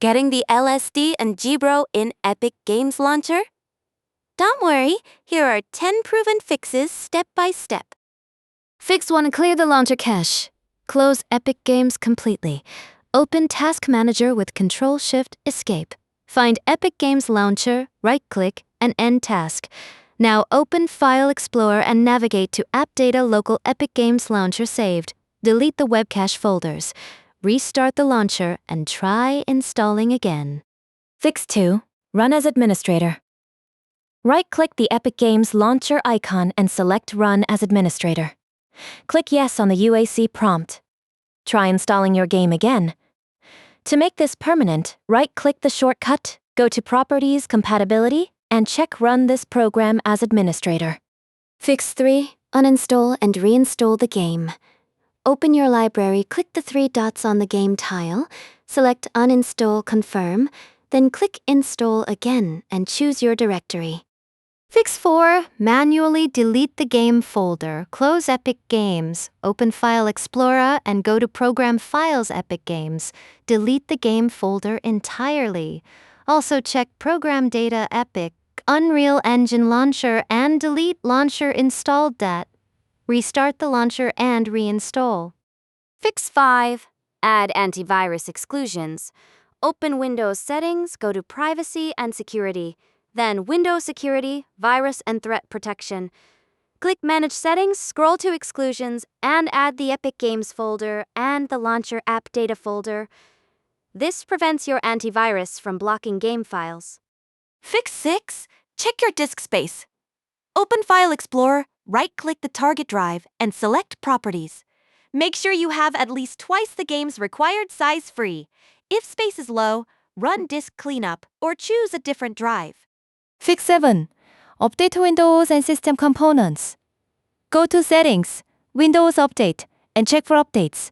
Getting the LSD and Gbro in Epic Games Launcher? Don't worry, here are 10 proven fixes step by step. Fix 1. Clear the launcher cache. Close Epic Games completely. Open Task Manager with Control-Shift-Escape. Find Epic Games Launcher, right-click, and end task. Now open File Explorer and navigate to AppData Local Epic Games Launcher saved. Delete the webcache folders. Restart the launcher and try installing again. Fix 2. Run as administrator. Right-click the Epic Games Launcher icon and select Run as administrator. Click Yes on the UAC prompt. Try installing your game again. To make this permanent, right-click the shortcut, go to Properties Compatibility, and check Run this program as administrator. Fix 3. Uninstall and reinstall the game. Open your library, click the 3 dots on the game tile, select Uninstall Confirm, then click Install again and choose your directory. Fix 4. Manually delete the game folder. Close Epic Games. Open File Explorer and go to Program Files Epic Games. Delete the game folder entirely. Also check Program Data Epic, Unreal Engine Launcher, and delete Launcher Installed Dat. Restart the launcher and reinstall. Fix 5. Add Antivirus Exclusions. Open Windows Settings, go to Privacy and Security. Then Windows Security, Virus and Threat Protection. Click Manage Settings, scroll to Exclusions, and add the Epic Games folder and the Launcher AppData folder. This prevents your antivirus from blocking game files. Fix 6. Check your disk space. Open File Explorer, right-click the target drive, and select Properties. Make sure you have at least twice the game's required size free. If space is low, run disk cleanup or choose a different drive. Fix 7. Update Windows and System Components. Go to Settings, Windows Update, and check for updates.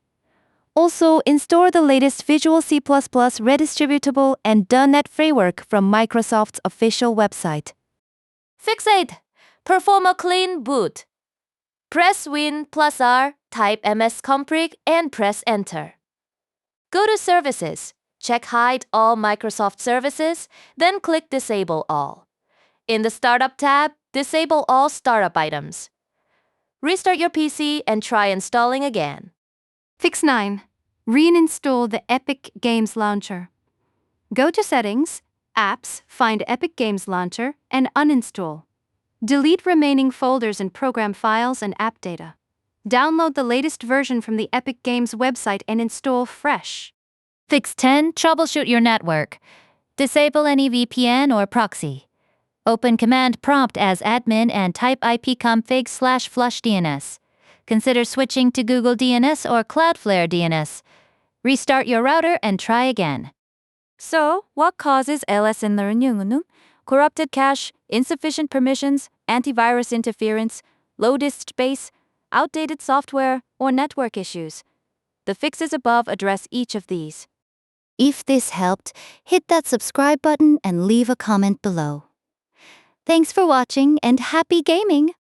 Also, install the latest Visual C++ redistributable and .NET framework from Microsoft's official website. Fix 8. Perform a clean boot. Press Win+R, type msconfig, and press Enter. Go to Services. Check Hide All Microsoft Services, then click Disable All. In the Startup tab, disable all startup items. Restart your PC and try installing again. Fix 9. Reinstall the Epic Games Launcher. Go to Settings, Apps, find Epic Games Launcher, and uninstall. Delete remaining folders and program files and AppData. Download the latest version from the Epic Games website and install fresh. Fix 10. Troubleshoot your network. Disable any VPN or proxy. Open Command Prompt as admin and type ipconfig/flushdns. Consider switching to Google DNS or Cloudflare DNS. Restart your router and try again. So, what causes LS-0006? Corrupted cache, insufficient permissions, antivirus interference, low disk space, outdated software, or network issues. The fixes above address each of these. If this helped, hit that subscribe button and leave a comment below. Thanks for watching and happy gaming!